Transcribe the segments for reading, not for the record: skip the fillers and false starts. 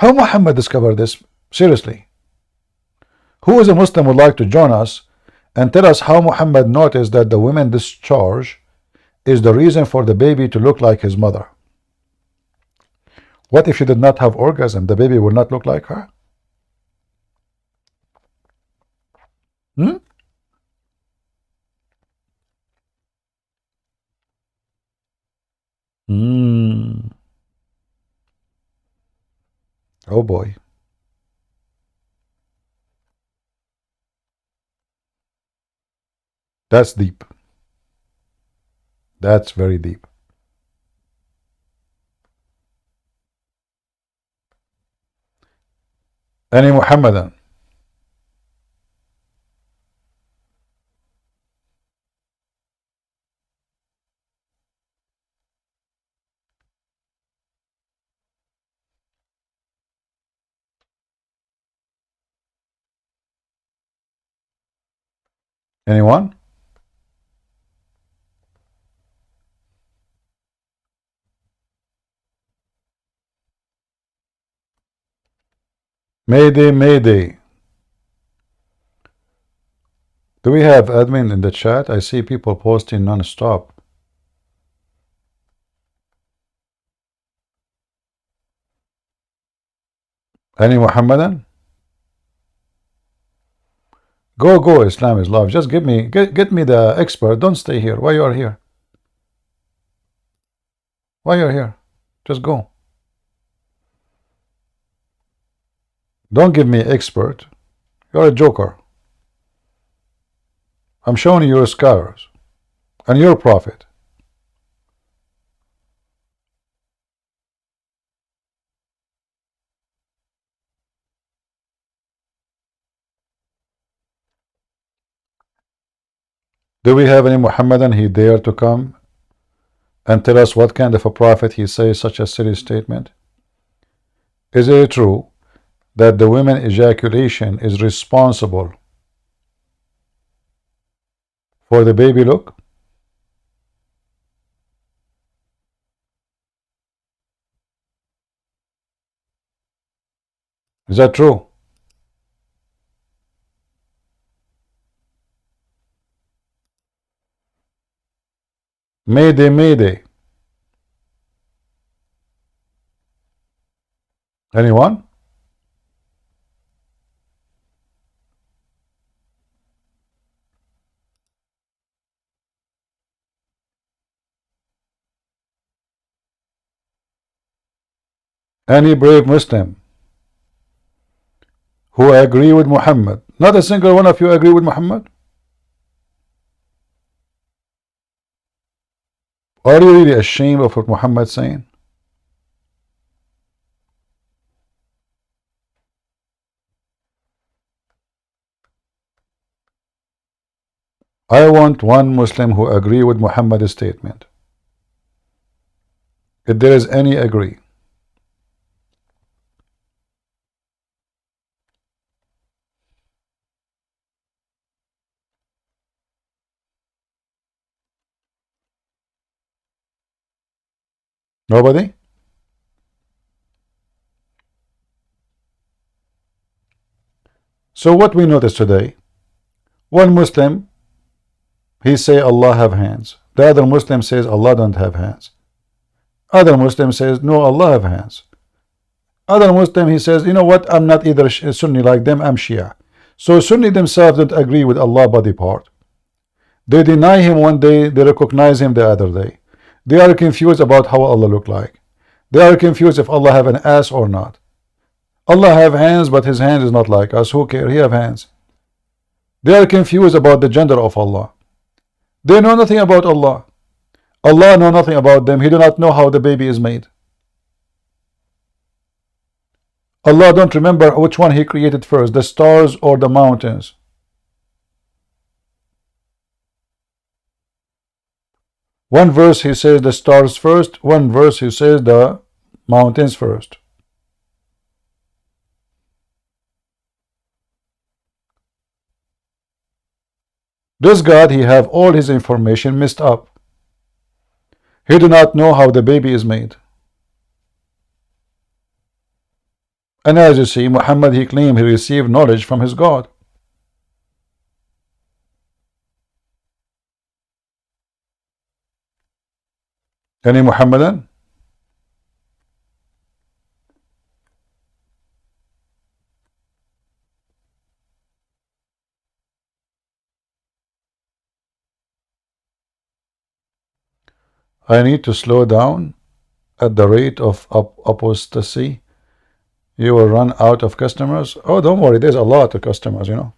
How Muhammad discovered this? Seriously. Who is a Muslim would like to join us and tell us how Muhammad noticed that the women discharge is the reason for the baby to look like his mother? What if she did not have orgasm? The baby would not look like her? Hmm? Oh boy. That's deep. That's very deep. Any Muhammadan? Anyone? Mayday, Mayday. Do we have admin in the chat? I see people posting non-stop. Any Muhammadan? Go, Islam is love. Just get me the expert. Don't stay here. Why you are here? Why you're here? Just go. Don't give me expert. You're a joker. I'm showing you your scholars and your prophet. Do we have any Muhammadan he dare to come and tell us what kind of a prophet he says such a silly statement? Is it true that the women ejaculation is responsible for the baby look? Is that true? Mayday, Mayday. Anyone? Any brave Muslim who agree with Muhammad? Not a single one of you agree with Muhammad? Are you really ashamed of what Muhammad is saying? I want one Muslim who agree with Muhammad's statement. If there is any agree. Nobody? So what we notice today, one Muslim, he say Allah have hands. The other Muslim says Allah don't have hands. Other Muslim says no, Allah have hands. Other Muslim, he says, you know what, I'm not either Sunni like them, I'm Shia. So Sunni themselves don't agree with Allah body part. They deny him one day, they recognize him the other day. They are confused about how Allah look like. They are confused if Allah have an ass or not. Allah have hands, but his hands is not like us. Who care? He have hands. They are confused about the gender of Allah. They know nothing about Allah. Allah know nothing about them. He do not know how the baby is made. Allah don't remember which one he created first, the stars or the mountains. One verse he says the stars first, one verse he says the mountains first. This God, he have all his information messed up. He do not know how the baby is made. And as you see, Muhammad, he claimed he received knowledge from his God. Any Muhammadan? I need to slow down at the rate of apostasy. You will run out of customers. Oh, don't worry, there's a lot of customers, you know.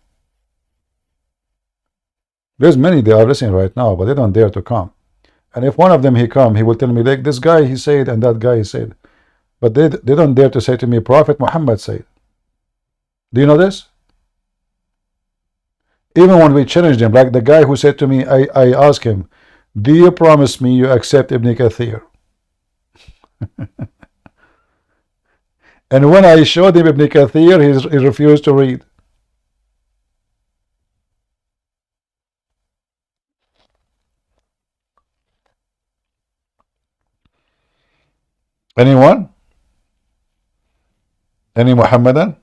There's many, they are listening right now, but they don't dare to come. And if one of them he come, he will tell me, like, this guy he said and that guy he said. But they don't dare to say to me, Prophet Muhammad said. Do you know this? Even when we challenge them, like the guy who said to me, I asked him, do you promise me you accept Ibn Kathir? And when I showed him Ibn Kathir, he refused to read. Anyone? Any Muhammadan?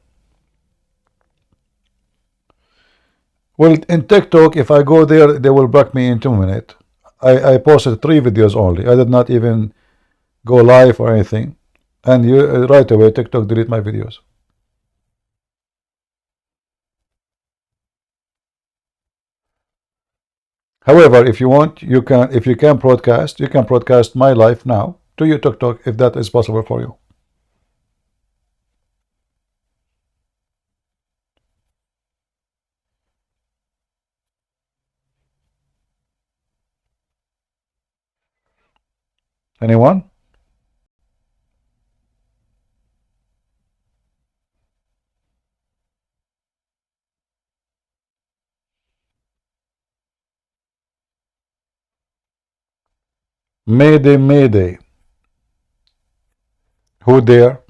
Well, in TikTok, if I go there, they will block me in 2 minutes. I posted 3 videos only. I did not even go live or anything. And you right away, TikTok delete my videos. However, if you want, you can. If you can broadcast, you can broadcast my life now to your TikTok if that is possible for you. Anyone? Mayday, Mayday. Who there?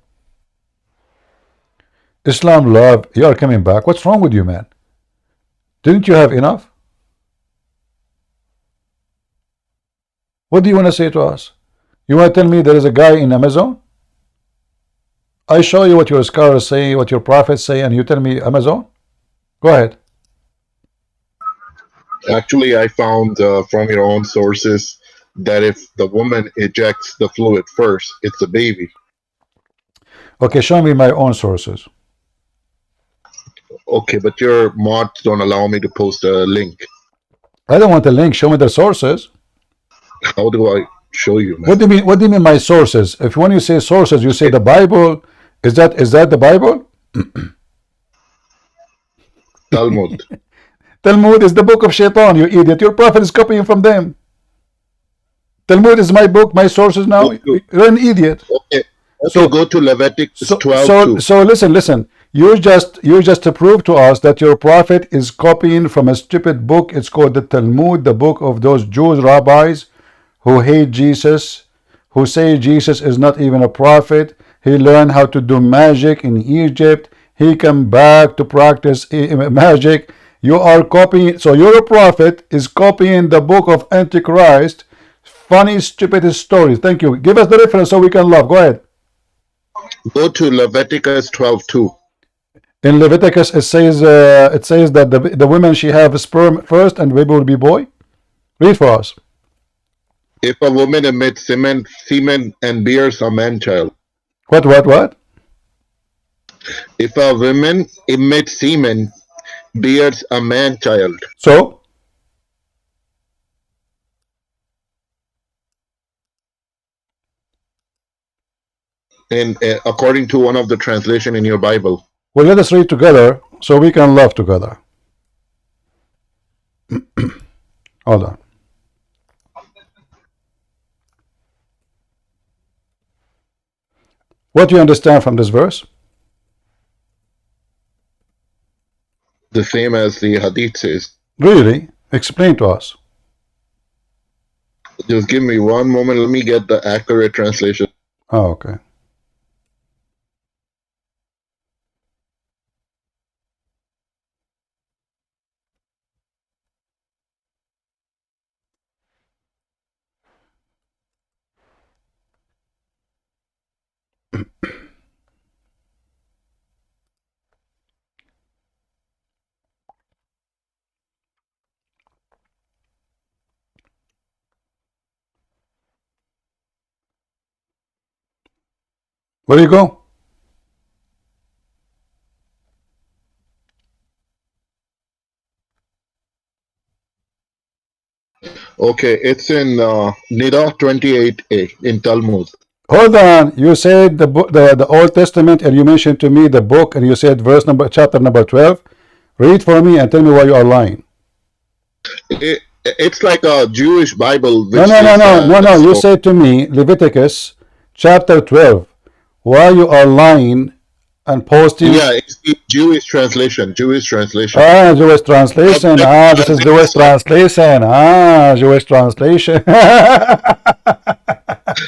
Islam love. You are coming back. What's wrong with you, man? Didn't you have enough? What do you want to say to us? You want to tell me there is a guy in Amazon? I show you what your scholars say, what your prophets say, and you tell me Amazon? Go ahead. Actually, I found from your own sources that if the woman ejects the fluid first, it's a baby. Okay, show me my own sources. Okay, but your mods don't allow me to post a link. I don't want the link. Show me the sources. How do I show you, man? What do you mean? What do you mean my sources? If when you say sources, you say the Bible. Is that the Bible? Talmud. Talmud is the book of Shaitan, you idiot. Your prophet is copying from them. Talmud is my book, my sources now. You're an idiot. Okay, So go to Leviticus 12:2. so listen. You just to prove to us that your prophet is copying from a stupid book. It's called the Talmud, the book of those Jews rabbis who hate Jesus, who say Jesus is not even a prophet. He learned how to do magic in Egypt. He came back to practice magic. You are copying. So your prophet is copying the book of Antichrist. Funny, stupid stories. Thank you. Give us the reference so we can laugh. Go ahead. Go to Leviticus 12:2. In Leviticus, it says that the women she have sperm first, and the baby will be boy. Read for us. If a woman emits semen and bears a man child. What? If a woman emits semen, bears a man child. So And according to one of the translation in your Bible. well, let us read together so we can laugh together. Hold on. What do you understand from this verse? The same as the Hadith says. Really? Explain to us. Just give me one moment. Let me get the accurate translation. Oh, okay. Where do you go? Okay, it's in Nida 28a in Talmud. Hold on. You said the book, the Old Testament, and you mentioned to me the book, and you said verse number, chapter number 12. Read for me and tell me why you are lying. It's like a Jewish Bible, No, which no, no, is no, no, no. You so said to me Leviticus chapter 12. Why you are lying and posting? yeah, it's the Jewish translation. Jewish translation. Ah, Jewish translation. Ah, this is Jewish translation. Ah, Jewish translation.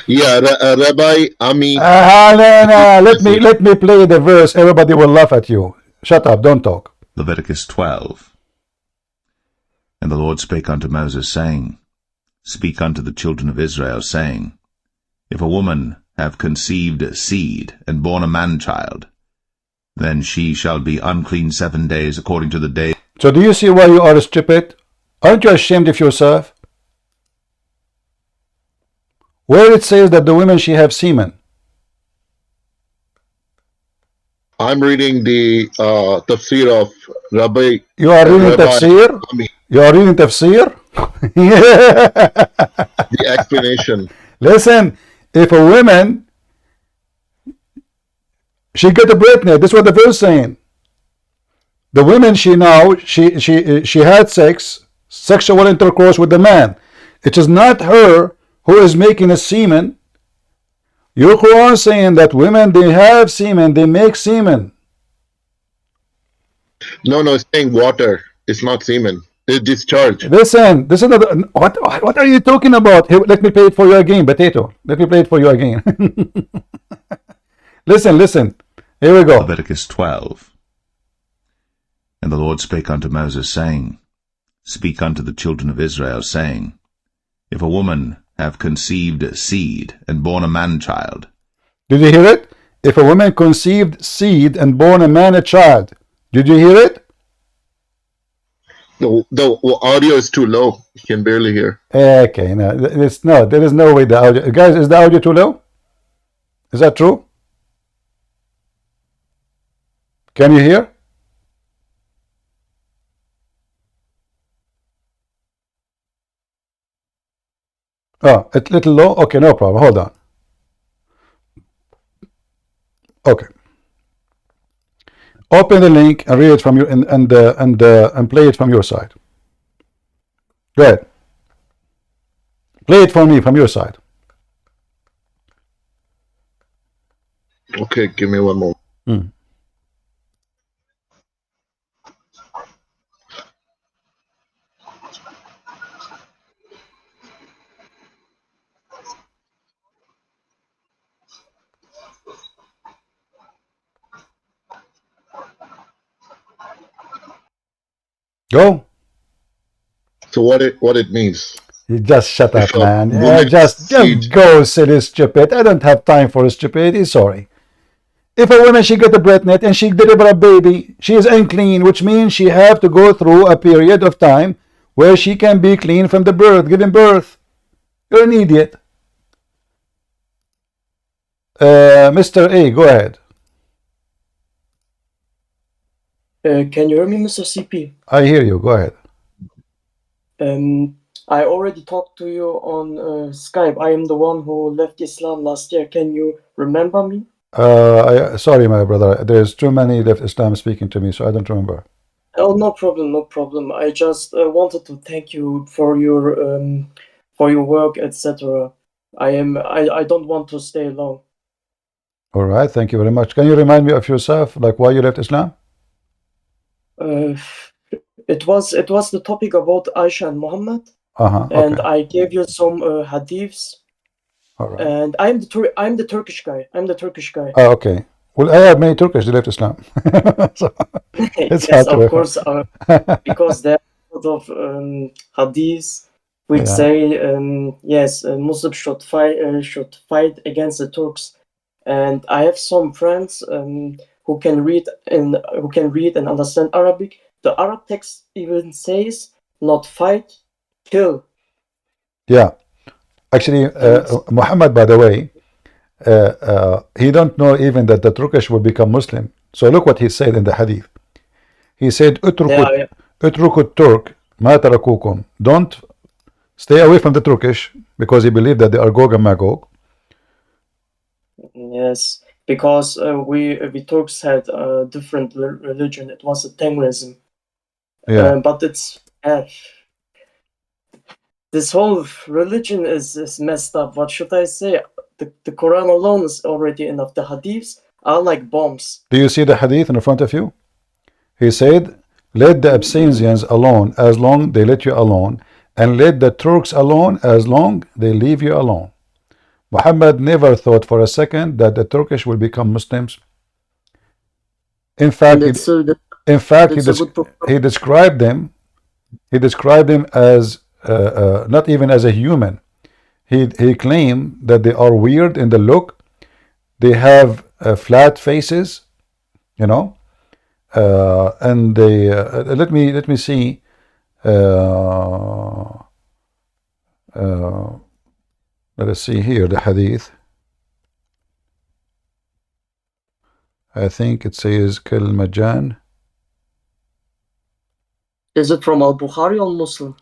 Yeah, Rabbi Ami. Ah, no, no. Let me play the verse. Everybody will laugh at you. Shut up. Don't talk. Leviticus 12. And the Lord spake unto Moses, saying, Speak unto the children of Israel, saying, If a woman have conceived seed, and born a man-child, then she shall be unclean 7 days according to the day. So do you see why you are stupid? Aren't you ashamed of yourself? Where it says that the women she have semen. I'm reading the Tafsir of Rabbi. You are reading Rabbi Tafsir? Ami, You are reading Tafsir? the explanation. Listen, if a woman, she got a pregnant, that's what the verse saying. The woman she had sexual intercourse with the man. It is not her who is making a semen. Your Quran saying that women, they have semen, they make semen. No, it's saying water. It's not semen. It's discharge. Listen, what are you talking about? Here, let me play it for you again, potato. Let me play it for you again. Listen. Here we go. Leviticus 12. And the Lord spake unto Moses, saying, Speak unto the children of Israel, saying, If a woman have conceived seed, and born a man-child. Did you hear it? If a woman conceived seed and born a man a child. Did you hear it? The audio is too low. You can barely hear. Okay, no, there is no way the audio. Guys, is the audio too low? Is that true? Can you hear? Oh, it's a little low? Okay, no problem. Hold on. Okay. Open the link and read it from your and play it from your side. Go ahead. Play it for me from your side. Okay, give me one more. Go. So what it means? You just shut If up, a man. woman Just seed, go, silly stupid. I don't have time for stupidity. Sorry. If a woman she get a pregnant and she deliver a baby, she is unclean, which means she have to go through a period of time where she can be clean from the birth, giving birth. You're an idiot. Mr. A, go ahead. Can you hear me, Mr. CP? I hear you. Go ahead. I already talked to you on Skype. I am the one who left Islam last year. Can you remember me? Sorry, my brother. There's too many left Islam speaking to me, so I don't remember. Oh, no problem. I just wanted to thank you for your work, etc. I don't want to stay long. All right. Thank you very much. Can you remind me of yourself, like why you left Islam? It was the topic about Aisha and Muhammad, and Okay. I gave you some hadiths. All right. And I'm the Turkish guy. Oh, okay. Well, I have many Turkish that left Islam. So it's Yes, hard to of course, because there are a lot of hadiths which Yeah. say yes, Muslims should fight against the Turks. And I have some friends who can read and understand Arabic. The Arab text even says not fight, kill. Yeah. Actually, And Muhammad, by the way, he don't know even that the Turkish will become Muslim. So look what he said in the hadith. He said, Yeah, "Utrukut Turk ma tarakukum." Don't stay away from the Turkish, because he believed that they are Gog and Magog. yes, because we Turks had a different religion. It was a Tengrism. Yeah. But it's this whole religion is messed up. What should I say? The Quran alone is already enough. The hadiths are like bombs. Do you see the hadith in front of you? He said, "Let the Abyssinians alone as long they let you alone, and let the Turks alone as long they leave you alone." Muhammad never thought for a second that the Turkish will become Muslims. In fact, That's a good he described them. He described them as not even as a human. He claimed that they are weird in the look. They have flat faces, you know, and they let me see. Let us see here the hadith. I think it says Kal Majan. Is it from Al-Bukhari or Muslim?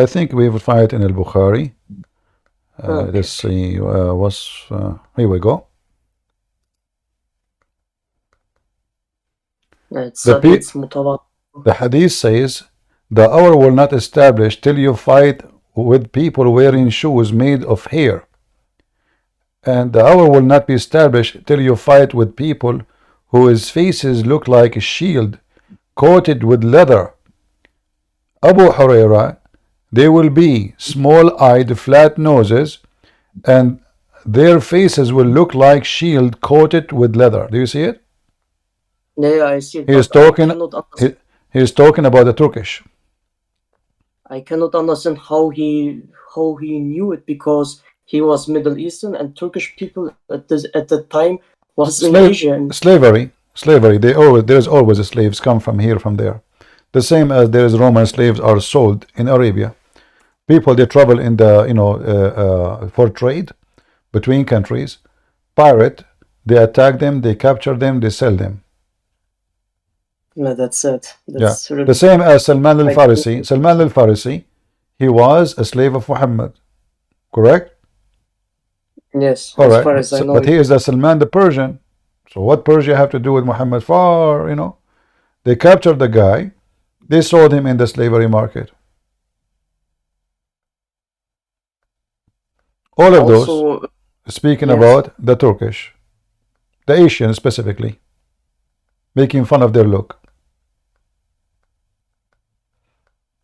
I think we will find it in Al-Bukhari. Okay. Let's see. Here we go. It's The mutawat. The hadith says, "The hour will not establish till you fight with people wearing shoes made of hair. And the hour will not be established till you fight with people whose faces look like a shield coated with leather. Abu Huraira, they will be small-eyed, flat noses, and their faces will look like shield coated with leather." Do you see it? Yeah, I see it. He is but I talking. cannot understand- He is talking about the Turkish. I cannot understand how he knew it, because he was Middle Eastern, and Turkish people at that time was in Asia. Slavery. There's always slaves come from here, from there. The same as there is Roman slaves are sold in Arabia. People, they travel in the for trade between countries, pirate, they attack them, they capture them, they sell them. No, that's it. That's really The same as Salman al-Farisi. Salman al-Farisi, he was a slave of Muhammad, correct? yes. All as right, far as I know. but he is the Salman the Persian. So what Persia have to do with Muhammad? Far, They captured the guy, they sold him in the slavery market. All of Also, those, speaking yes. about the Turkish, the Asian specifically, making fun of their look.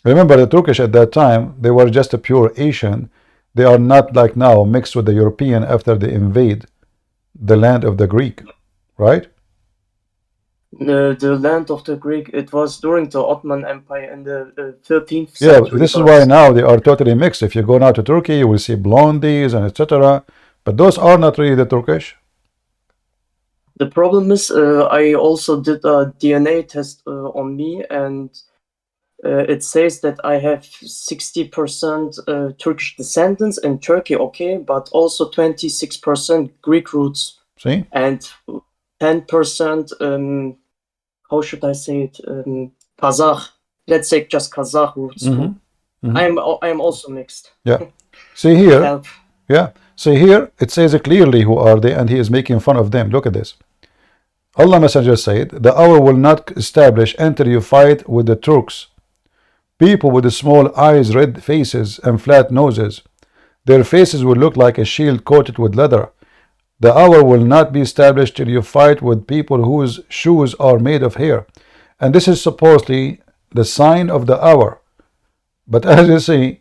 Remember, the Turkish at that time, they were just a pure Asian. They are not like now mixed with the European after they invade the land of the Greek, right? The land of the Greek, it was during the Ottoman Empire in the 13th Yeah, century. this is why now they are totally mixed. If you go now to Turkey, you will see blondies and etc. But those are not really the Turkish. The problem is, I also did a DNA test on me, and it says that I have 60% Turkish descendants in Turkey, okay, but also 26% Greek roots. See? And 10%, how should I say it, Kazakh. Let's say just Kazakh roots too. I am also mixed. Yeah. See here. Yeah. See here, it says clearly who are they, and he is making fun of them. Look at this. Allah Messenger said, "The hour will not establish until you fight with the Turks. People with small eyes, red faces, and flat noses. Their faces will look like a shield coated with leather. The hour will not be established till you fight with people whose shoes are made of hair." And this is supposedly the sign of the hour. But as you see,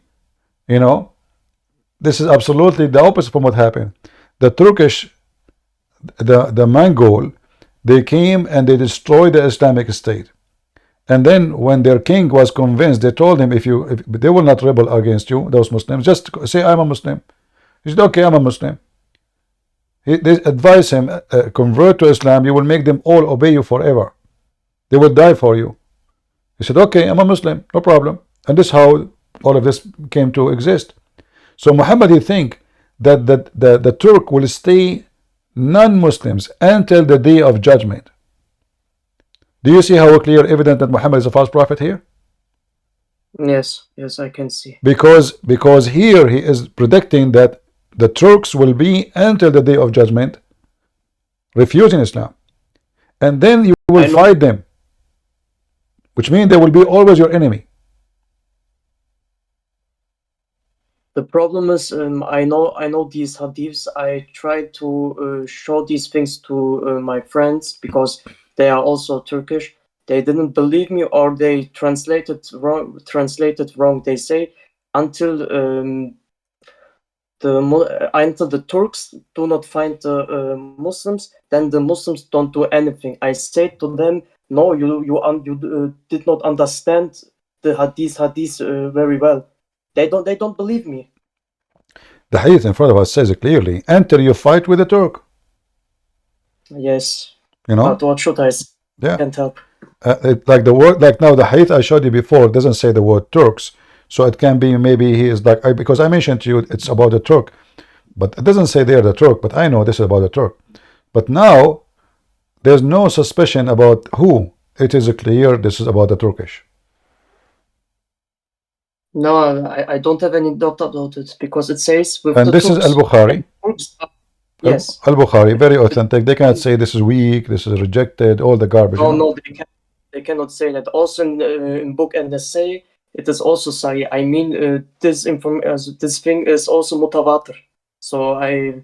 this is absolutely the opposite from what happened. The Turkish, the Mongol, they came and they destroyed the Islamic State. And then when their king was convinced, they told him, if they will not rebel against you, those Muslims, just say, "I'm a Muslim." He said, "Okay, I'm a Muslim." They advised him, convert to Islam, you will make them all obey you forever. They will die for you. He said, "Okay, I'm a Muslim, no problem." And this is how all of this came to exist. So Muhammad, you think that the Turk will stay non-Muslims until the day of judgment. Do you see how clear evident that Muhammad is a false prophet here? Yes, I can see. Because here he is predicting that the Turks will be until the day of judgment refusing Islam, and then you will fight them, which means they will be always your enemy. The problem is, I know these hadiths. I try to show these things to my friends because they are also Turkish. They didn't believe me, or they translated wrong. They say until the Turks do not find the Muslims, then the Muslims don't do anything. I say to them, no, you did not understand the hadith very well. They don't believe me. The hadith in front of us says it clearly: enter you fight with the Turk. Yes. You know. But what should I say? Yeah. Can't help. Like the word, like now the hadith I showed you before doesn't say the word Turks, so it can be maybe he is like because I mentioned to you it's about the Turk, but it doesn't say they're the Turk. But I know this is about the Turk. But now there's no suspicion about who. It is clear this is about the Turkish. No, I don't have any doubt about it because it says with And the this Turks, is Al-Bukhari. Yes. Al-Bukhari, very authentic. They cannot say this is weak, this is rejected, all the garbage. No, they cannot say that. Also in book and essay, it is also Sahih. I mean, this thing is also mutawatir. So I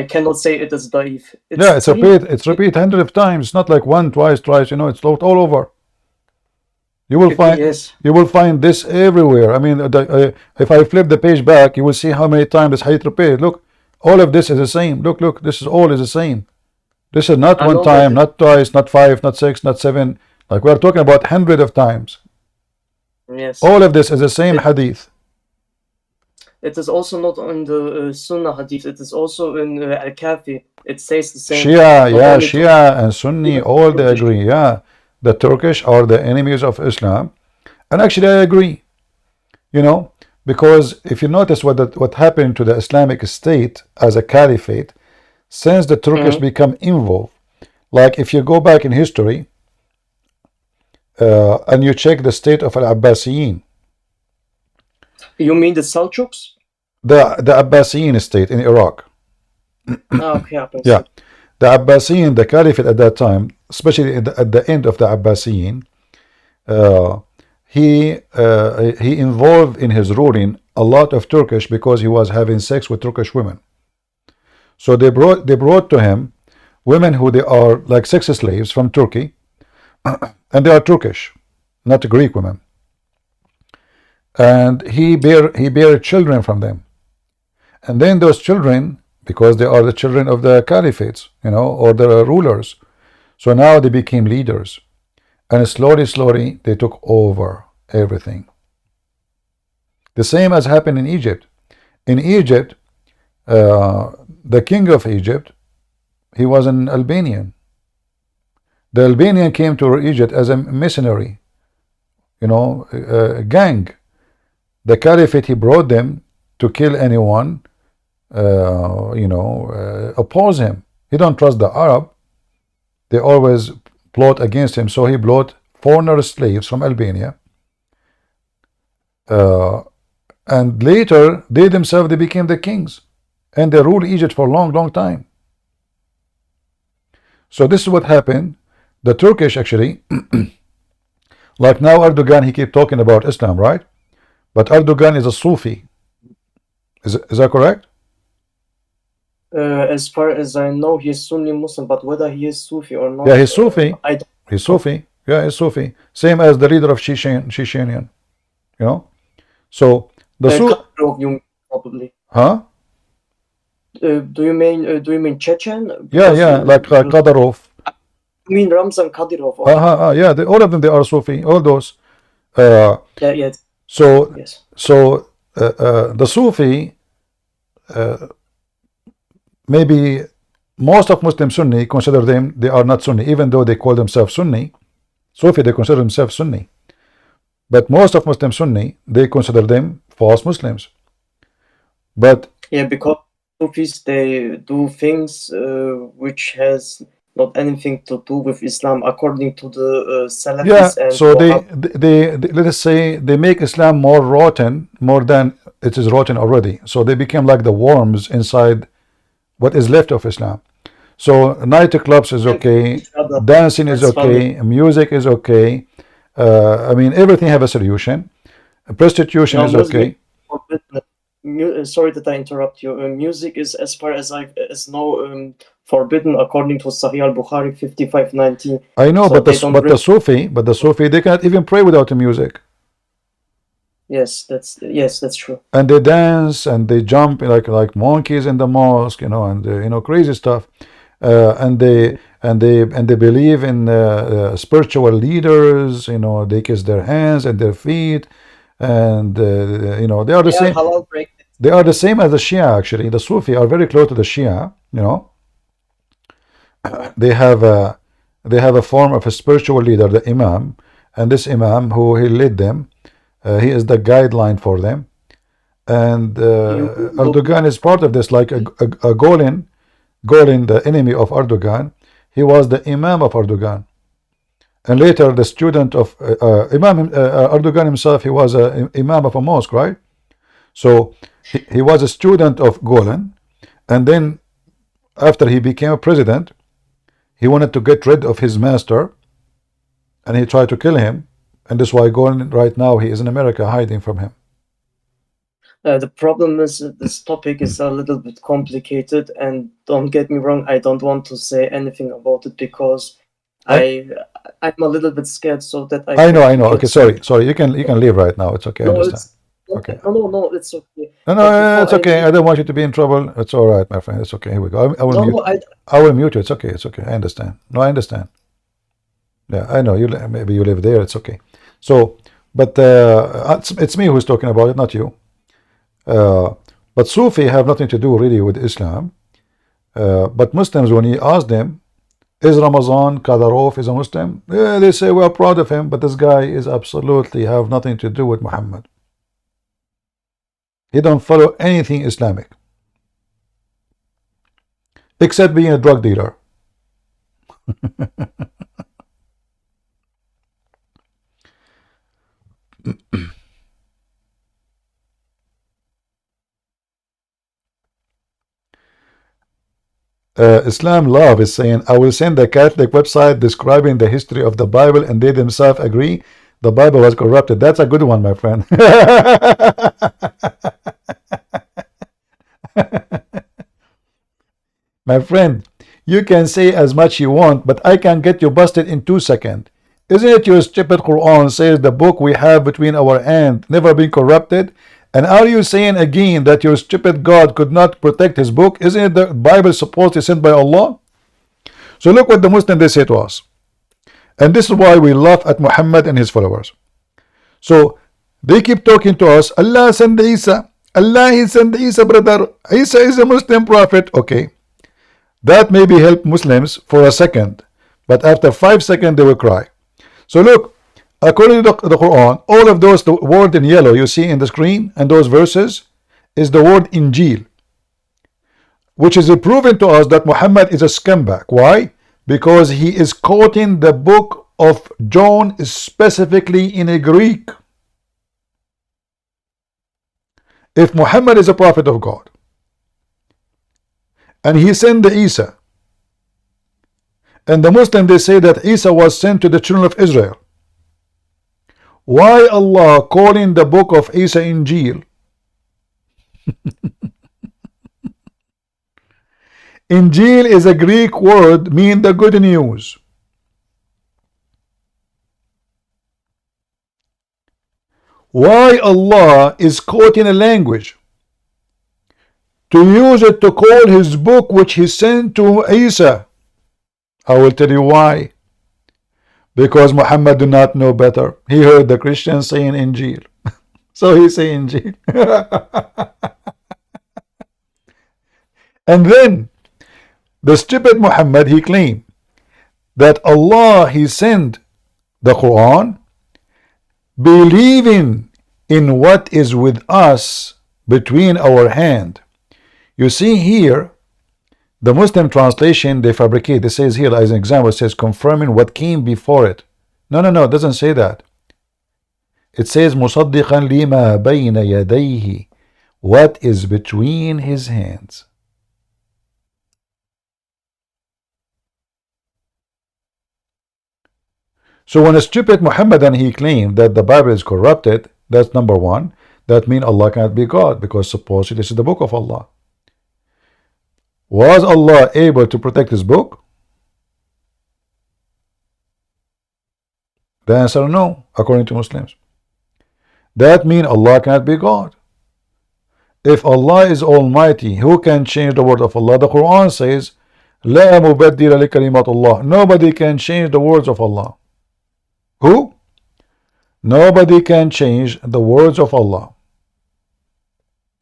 cannot say it is daif. It's repeat hundreds of times. It's not like one, twice. You know, it's all over. You will find this everywhere. I mean, if I flip the page back, you will see how many times this hadith repeated. Look, all of this is the same. Look, this is all the same. This is not one time, not twice, not five, not six, not seven. Like we are talking about hundreds of times. Yes. All of this is the same hadith. It is also not in the Sunnah hadith. It is also in Al-Kafi. It says the same. Shia and Sunni, all they agree. Yeah, the Turkish are the enemies of Islam, and actually I agree. You know, because if you notice what happened to the Islamic State as a caliphate, since the Turkish become involved, like if you go back in history and you check the state of Al-Abbasiyin. You mean the Seljuks? The Abbasiyin state in Iraq. Okay, yeah, the Abbasiyin, the caliphate at that time, especially at the end of the Abbasiyin, he involved in his ruling a lot of Turkish because he was having sex with Turkish women. So they brought to him women who they are like sex slaves from Turkey, and they are Turkish, not Greek women. And he bear children from them, and then those children, because they are the children of the caliphates, you know, or the rulers, so now they became leaders, and slowly they took over everything. The same as happened in Egypt. In Egypt, the king of Egypt, he was an Albanian. The Albanian came to Egypt as a missionary, you know, a gang. The caliphate, he brought them to kill anyone, oppose him. He don't trust the Arab. They always plot against him. So he brought foreigner slaves from Albania. And later, they themselves, they became the kings. And they ruled Egypt for a long time. So this is what happened. The Turkish actually, like now Erdogan, he keep talking about Islam, right? But Erdogan is a Sufi. Is that correct? As far as I know, he is Sunni Muslim, but whether he is Sufi or not... Yeah, he's Sufi. He's Sufi. Yeah, he's Sufi. Same as the leader of Chechenian. You know? So, the Kadyrov, probably. Huh? Do you mean Chechen? Yeah, like Kadyrov. You mean Ramzan Kadyrov? Yeah, all of them, they are Sufi. All those. Yeah. So, yes. So the Sufi, maybe most of Muslim Sunni consider them, they are not Sunni, even though they call themselves Sunni. Sufi, they consider themselves Sunni. But most of Muslim Sunni, they consider them false Muslims. But yeah, because Sufis, they do things which has not anything to do with Islam, according to the Yeah, Salafis and so Wahhabis. they let us say they make Islam more rotten, more than it is rotten already. So they became like the worms inside what is left of Islam. So nightclubs is okay, Each other. dancing is That's funny. okay, music is okay. I mean, everything have a solution. Prostitution No, is music okay. forbidden. Sorry that I interrupt you. Music is, as far as I know, forbidden according to Sahih al-Bukhari 5590. I know, So but they don't bring. the Sufi, they cannot even pray without the music, Yes, that's true. and they dance and they jump like monkeys in the mosque, you know, and you know, crazy stuff. And they believe in spiritual leaders, you know, they kiss their hands and their feet, and you know, they are the They are same. halal break. They are the same as the Shia. Actually, the Sufi are very close to the Shia. You know, they have a form of a spiritual leader, the Imam, and this Imam who he led them, he is the guideline for them. And Erdogan is part of this, like a Golin, the enemy of Erdogan. He was the Imam of Erdogan, and later the student of Erdogan himself. He was a Imam of a mosque, right? So he was a student of Golan, and then after he became a president, he wanted to get rid of his master, and he tried to kill him, and that's why Golan right now he is in America hiding from him. The problem is that this topic is a little bit complicated, and don't get me wrong, I don't want to say anything about it because I'm a little bit scared, so that I know. Okay, sorry. You can leave right now. It's okay. I understand. Okay. No, it's okay. No, it's okay. I don't want you to be in trouble. It's all right, my friend. It's okay. Here we go. I will mute. I will mute you. It's okay. It's okay. I understand. No, I understand. Yeah, I know. Maybe you live there. It's okay. So, but it's me who's talking about it, not you. But Sufi have nothing to do really with Islam. But Muslims, when you ask them, is Ramazan Qadarov is a Muslim? Yeah, they say we are proud of him, but this guy is absolutely have nothing to do with Muhammad. He don't follow anything Islamic except being a drug dealer. Islam Love is saying, I will send a Catholic website describing the history of the Bible, and they themselves agree the Bible was corrupted. That's a good one, my friend. My friend, you can say as much you want, but I can get you busted in 2 seconds. Isn't it your stupid Quran says the book we have between our hands never been corrupted? And are you saying again that your stupid God could not protect his book? Isn't it the Bible supposedly sent by Allah? So look what the Muslims they say to us. And this is why we laugh at Muhammad and his followers. So they keep talking to us, Allah sent Isa. Allah he sent Isa, brother. Isa is a Muslim prophet. Okay. That maybe help Muslims for a second. But after 5 seconds they will cry. So look, according to the Quran, all of those, the word in yellow you see in the screen and those verses is the word Injil, which is proven to us that Muhammad is a scumbag. Why? Because he is quoting the book of John specifically in a Greek. If Muhammad is a prophet of God and he sent the Isa, and the Muslims they say that Isa was sent to the children of Israel, why Allah calling the book of Isa Injil? Injil is a Greek word mean the good news. Why Allah is quoting a language to use it to call his book which he sent to Isa? I will tell you why. Because Muhammad do not know better. He heard the Christians saying Injil. So he say Injil. And then the stupid Muhammad, he claimed that Allah, he sent the Quran believing in what is with us between our hand. You see here, the Muslim translation, they fabricate. It says here, as an example, it says confirming what came before it. No, no, no, it doesn't say that. It says مُصَدِّقًا لِمَا بَيْنَ يَدَيْهِ, what is between his hands. So when a stupid Muhammadan, he claimed that the Bible is corrupted, that's number one. That means Allah cannot be God, because supposedly this is the book of Allah. Was Allah able to protect his book? The answer no, according to Muslims. That means Allah cannot be God. If Allah is Almighty, who can change the word of Allah? The Quran says, لا مبدل لكلمات الله. Nobody can change the words of Allah. Who? Nobody can change the words of Allah.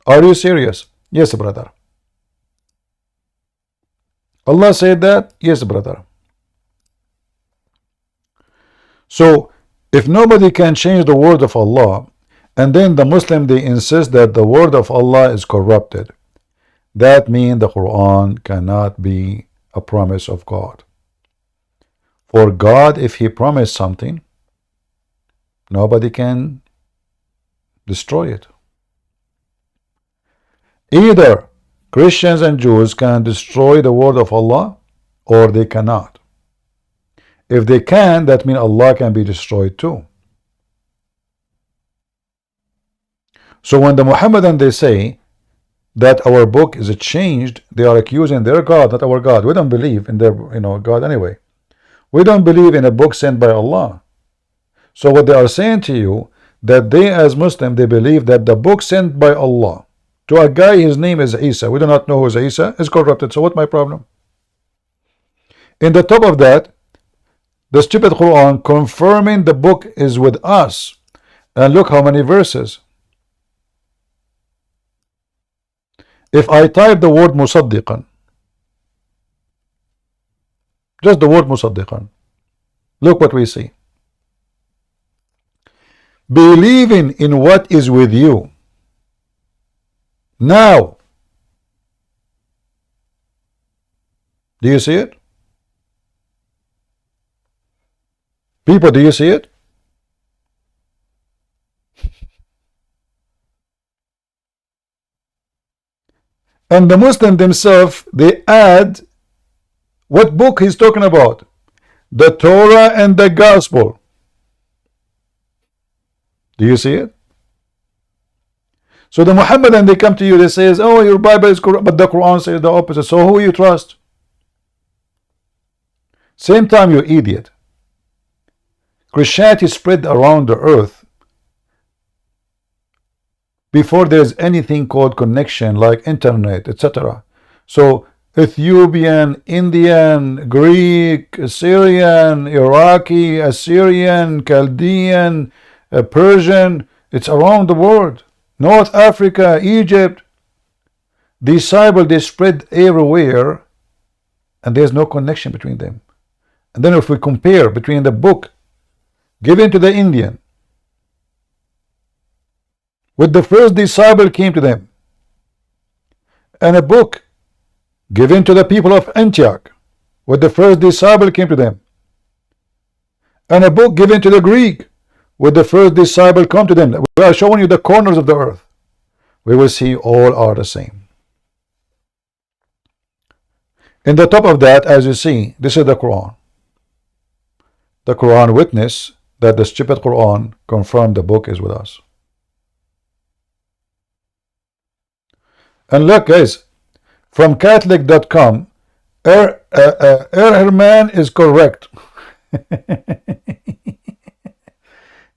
Are you serious? Yes, brother. Allah said that? Yes, brother. So, if nobody can change the word of Allah, and then the Muslim, they insist that the word of Allah is corrupted, that means the Quran cannot be a promise of God. For God, if he promised something, nobody can destroy it. Either Christians and Jews can destroy the word of Allah, or they cannot. If they can, that means Allah can be destroyed too. So when the Muhammadan, they say that our book is changed, they are accusing their God, not our God. We don't believe in their God anyway. We don't believe in a book sent by Allah. So what they are saying to you, that they as Muslim, they believe that the book sent by Allah to a guy, his name is Isa, we do not know who is Isa, is corrupted. So what's my problem? In the top of that, the stupid Quran confirming the book is with us. And look how many verses. If I type the word musaddiqan, just the word musaddiqan, look what we see. Believing in what is with you. Now, do you see it? People, do you see it? And the Muslim themselves, they add what book he's talking about. The Torah and the Gospel. Do you see it? So the Muhammadan, they come to you, they say, oh, your Bible is corrupt, but the Quran says the opposite. So who you trust? Same time, you idiot. Christianity spread around the earth before there's anything called connection like internet, etc. So Ethiopian, Indian, Greek, Syrian, Iraqi, Assyrian, Chaldean, Persian, it's around the world. North Africa, Egypt, these Bible, they spread everywhere, and there's no connection between them. And then if we compare between the book given to the Indian with the first disciple came to them, and a book given to the people of Antioch with the first disciple came to them, and a book given to the Greek with the first disciple come to them, we are showing you the corners of the earth, we will see all are the same. In the top of that, as you see, this is the Quran. The Quran witness that the stupid Quran confirmed the book is with us. And look, guys, from Catholic.com, Herman is correct.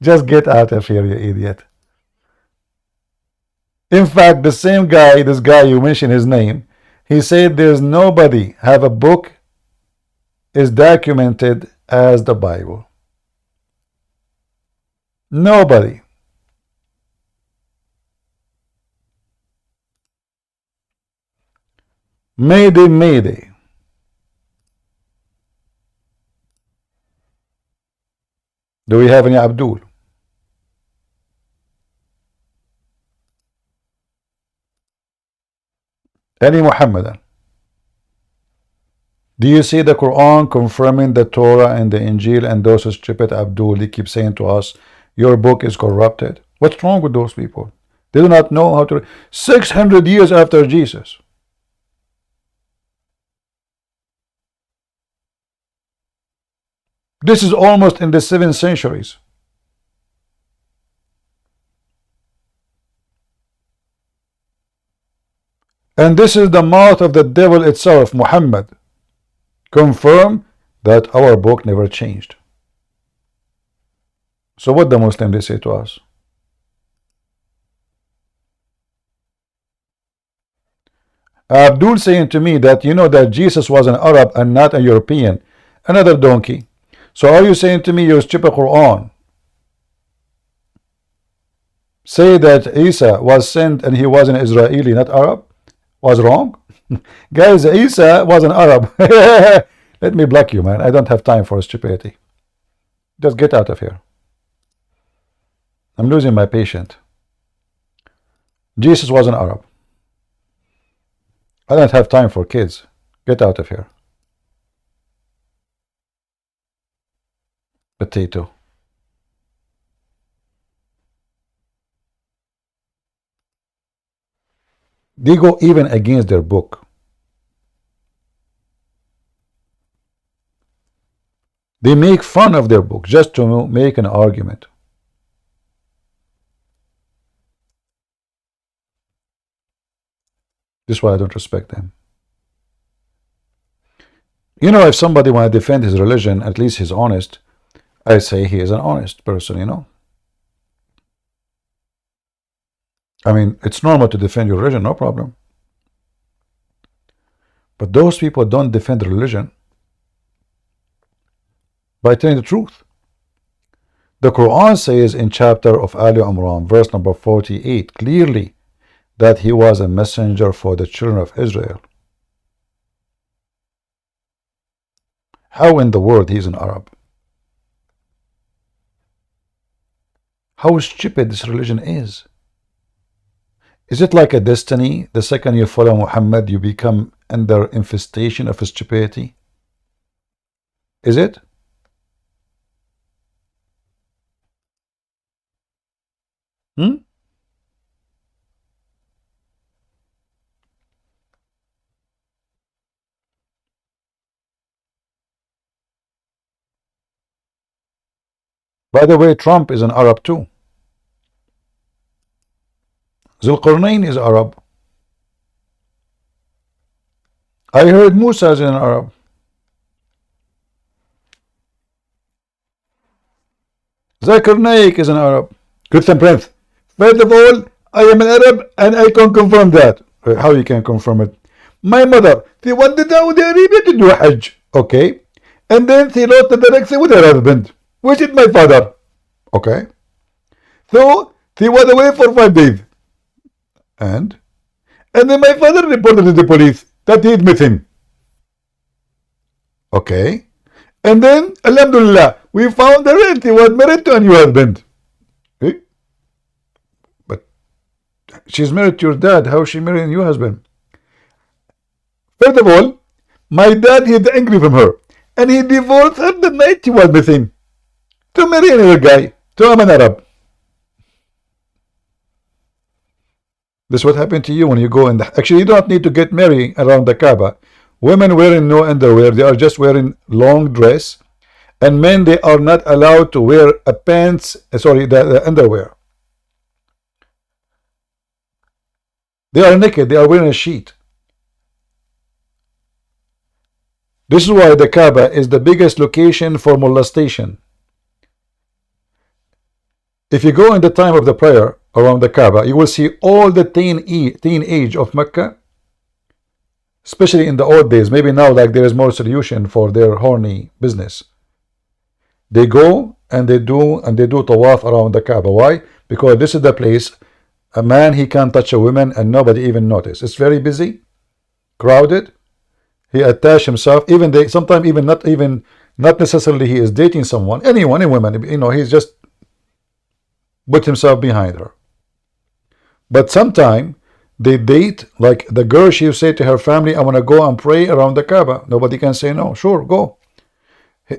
Just get out of here, you idiot. In fact, the same guy, this guy you mentioned his name, he said there's nobody have a book is documented as the Bible. Nobody. Mayday, mayday. Do we have any Abdul? Any Muhammadan. Do you see the Quran confirming the Torah and the Injil, and those stupid Abdul, they keep saying to us, your book is corrupted? What's wrong with those people? They do not know how to. 600 years after Jesus. This is almost in the 7th centuries. And this is the mouth of the devil itself, Muhammad. Confirm that our book never changed. So what the Muslim they say to us? Abdul saying to me that you know that Jesus was an Arab and not a European. Another donkey. So are you saying to me your stupid Quran say that Isa was sent and he was an Israeli, not Arab? Was wrong? Guys, Isa was an Arab. Let me block you, man. I don't have time for stupidity. Just get out of here. I'm losing my patience. Jesus was an Arab. I don't have time for kids. Get out of here. Potato. They go even against their book. They make fun of their book just to make an argument. This is why I don't respect them. You know, if somebody want to defend his religion, at least he's honest, I say he is an honest person, you know. I mean, it's normal to defend your religion, no problem. But those people don't defend religion by telling the truth. The Quran says in chapter of Ali Imran, verse number 48, clearly that he was a messenger for the children of Israel. How in the world he's an Arab? How stupid this religion is. Is it like a destiny? The second you follow Muhammad, you become under infestation of stupidity? Is it? By the way, Trump is an Arab too. Zulqarnain is Arab. I heard Musa is an Arab. Zakir Naik is an Arab. Christian Prince. First of all, I am an Arab and I can confirm that. How you can confirm it? My mother, she went to Saudi Arabia to do Hajj. Okay. And then she lost the direction with her husband, which is my father. Okay. So she was away for 5 days. And then my father reported to the police that he is missing. Okay. And then, Alhamdulillah, we found her and she was married to a new husband. Okay? But she's married to your dad. How is she married a new husband? First of all, my dad is angry from her. And he divorced her the night she was missing. To marry another guy. To an Arab. This is what happened to you when you go in the... Actually, you don't need to get married around the Kaaba. Women wearing no underwear, they are just wearing long dress. And men, they are not allowed to wear a pants, the underwear. They are naked, they are wearing a sheet. This is why the Kaaba is the biggest location for molestation. If you go in the time of the prayer around the Kaaba, you will see all the teenage of Mecca, especially in the old days. Maybe now like there is more solution for their horny business. They go and they do tawaf around the Kaaba. Why? Because this is the place a man, he can't touch a woman and nobody even notice. It's very busy, crowded. He attach himself, even they sometimes even not necessarily he is dating someone, anyone, any woman, you know, he's just put himself behind her. But sometime They date, like the girl, she say to her family, I want to go and pray around the Kaaba. Nobody can say no. Sure, go.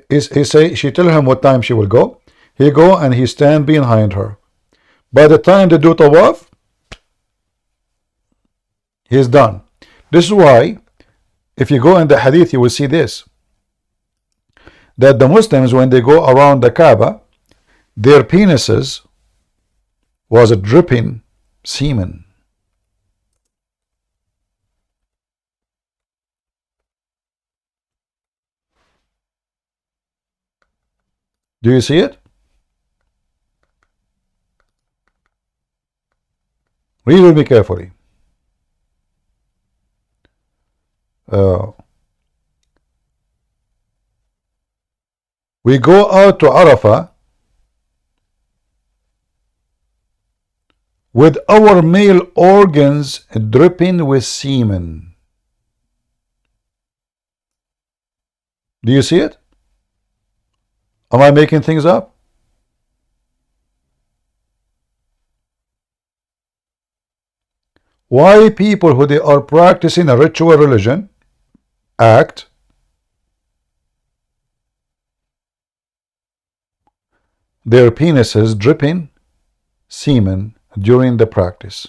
He say, she tell him what time she will go. He go and he stand behind her. By the time they do tawaf, he's done. This is why, if you go in the hadith, you will see this, that the Muslims, when they go around the Kaaba, their penises was dripping semen. Do you see it? Read with me carefully. We go out to Arafah with our male organs dripping with semen. Do you see it? Am I making things up? Why people who they are practicing a ritual religion act their penises dripping semen during the practice?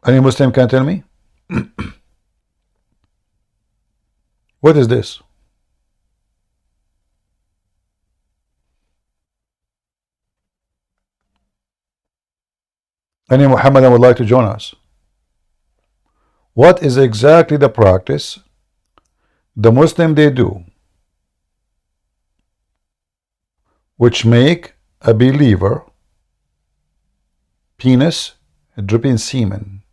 Any Muslim can tell me? What is this? Any Muhammadan would like to join us? What is exactly the practice the Muslim they do which make a believer penis dripping semen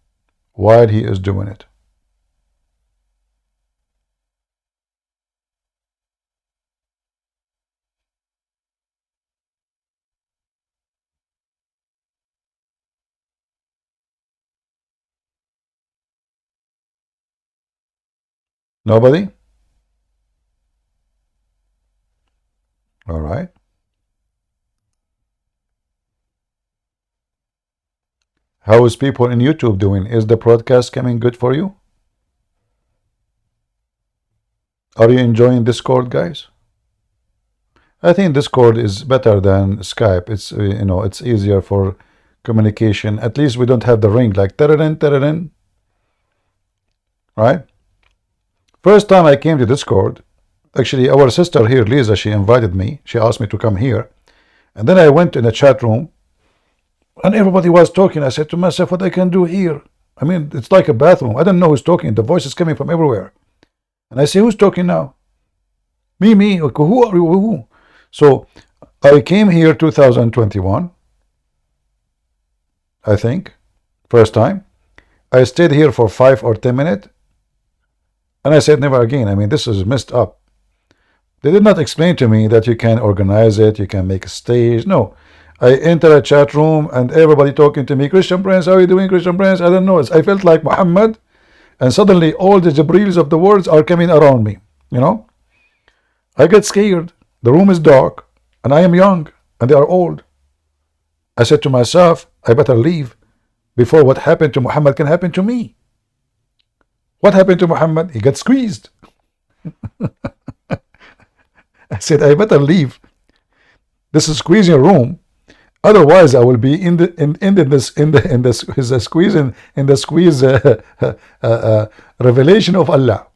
while he is doing it? Nobody? All right. How is people in YouTube doing? Is the broadcast coming good for you? Are you enjoying Discord, guys? I think Discord is better than Skype. It's it's easier for communication. At least we don't have the ring like ta-da-din, right? First time I came to Discord, actually our sister here, Lisa, she invited me. She asked me to come here, and then I went in a chat room, and everybody was talking. I said to myself, what I can do here? I mean, it's like a bathroom. I don't know who's talking. The voice is coming from everywhere. And I say, who's talking now? Me. Okay, who are you? Who? So I came here 2021, I think, first time. I stayed here for 5 or 10 minutes, and I said never again. I mean, this is messed up. They did not explain to me that you can organize it, you can make a stage. No. I enter a chat room and everybody talking to me, Christian Prince, how are you doing, Christian Prince? I don't know. I felt like Muhammad, and suddenly all the Jibrils of the worlds are coming around me. I get scared. The room is dark, and I am young, and they are old. I said to myself, I better leave before what happened to Muhammad can happen to me. What happened to Muhammad? He got squeezed. I said, I better leave. This is squeezing room. Otherwise, I will be in the squeeze revelation of Allah.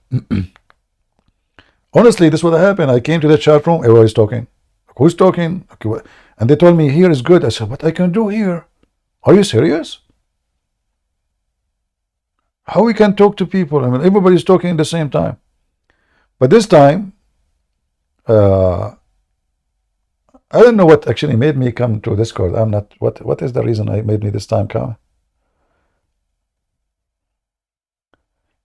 Honestly, this is what happened. I came to the chat room. Everybody's talking. Who's talking? Okay, what? And they told me here is good. I said, what I can do here? Are you serious? How we can talk to people? I mean, everybody's talking at the same time. But this time, I don't know what actually made me come to Discord. I'm not. What is the reason I made me this time come?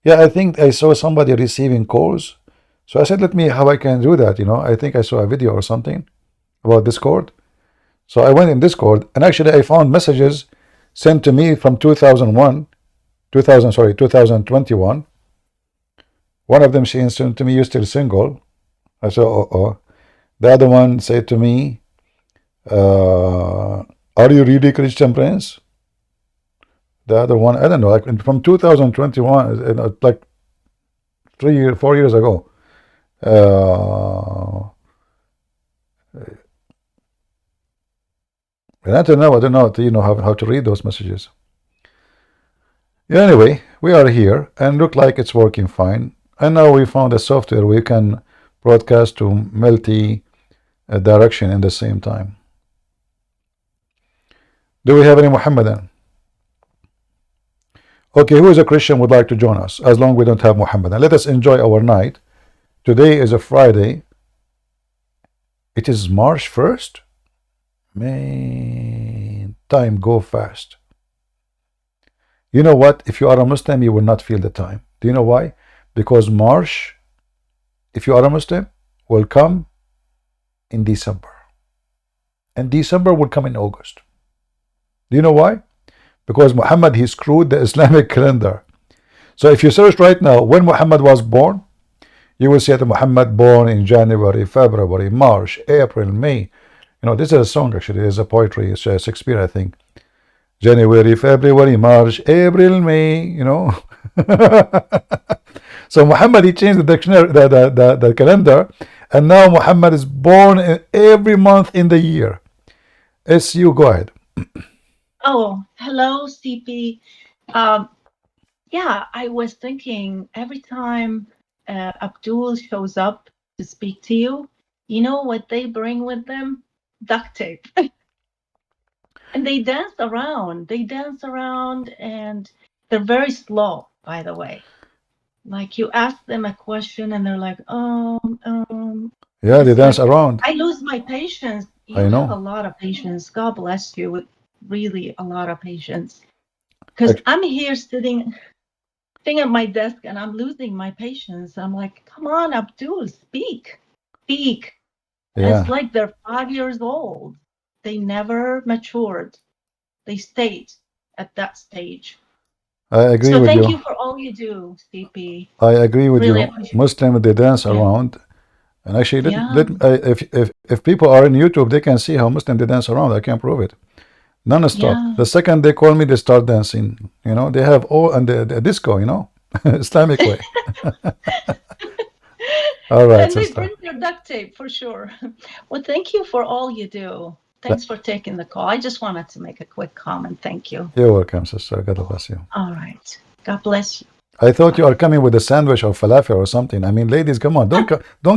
Yeah, I think I saw somebody receiving calls. So I said, let me, how I can do that, I think I saw a video or something about Discord. So I went in Discord, and actually I found messages sent to me from 2021. One of them, she sent to me, you're still single. I said, oh. The other one said to me, are you really Christian, Prince? The other one, I don't know, like from 2021, like 4 years ago. And I don't know, you know, how to read those messages. Anyway, we are here and look like it's working fine. And now we found a software we can broadcast to multi direction in the same time. Do we have any Muhammadan? Okay, who is a Christian would like to join us? As long as we don't have Muhammadan. Let us enjoy our night. Today is a Friday. It is March 1st. Man, time go fast. You know what? If you are a Muslim, you will not feel the time. Do you know why? Because March, if you are a Muslim, will come in December. And December will come in August. Do you know why? Because Muhammad, he screwed the Islamic calendar. So if you search right now when Muhammad was born, you will see that Muhammad born in January, February, March, April, May. You know, this is a song actually. It's a poetry. It's Shakespeare, I think. January, February, March, April, May. You know. So Muhammad, he changed the dictionary, the calendar, and now Muhammad is born in every month in the year. SU, go ahead. Oh, hello, CP. Yeah, I was thinking every time Abdul shows up to speak to you, you know what they bring with them? Duct tape. And they dance around. And they're very slow, by the way. Like you ask them a question and they're like, Yeah, they dance around. I lose my patience. You I know. have a lot of patience. God bless you with really a lot of patience. Because I'm here sitting at my desk and I'm losing my patience. I'm like, come on, Abdul, speak. Yeah. It's like they're 5 years old. They never matured. They stayed at that stage. I agree So with thank you. you for all you do, CP. I agree with Really you. appreciate it. Muslim, they dance around. And actually, if people are in YouTube, they can see how Muslim they dance around. I can prove it. Non-stop. Yeah. The second they call me, they start dancing. You know, they have all and the disco. You know, Islamic way. All right, And they sister. bring their duct tape for sure. Well, thank you for all you do. Thanks for taking the call. I just wanted to make a quick comment. Thank you. You're welcome, sister. God bless you. All right. God bless you. I thought you are coming with a sandwich or falafel or something. I mean, ladies, come on, don't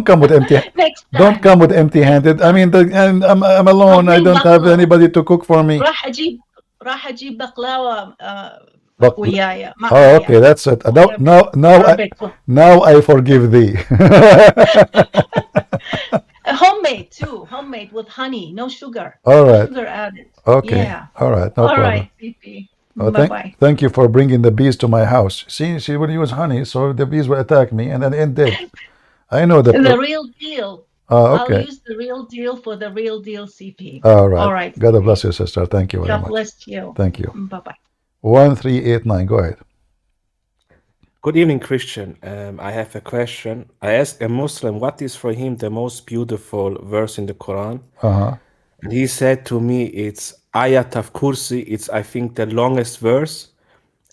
come with empty. Next time. Don't come with empty-handed. I mean, and I'm alone. I don't have anybody to cook for me. راح أجيب بقلاوة But, وياي. oh, okay, that's it. Now I forgive thee. Homemade too. Homemade with honey, no sugar. All No right. sugar added. Okay. Yeah. All right. No All problem. right, CP. Oh, Bye-bye. thank you for bringing the bees to my house. See, she would use honey, so the bees will attack me, and then it did. I know the real deal. Oh, okay. I'll use the real deal for the real deal, CP. All right. All right. God CP. bless you, sister. Thank you very God much. bless you. Thank you. Bye-bye. 1389. Go ahead. Good evening, Christian. I have a question. I asked a Muslim what is for him the most beautiful verse in the Quran. And he said to me, it's Ayat of Kursi. It's, I think, the longest verse.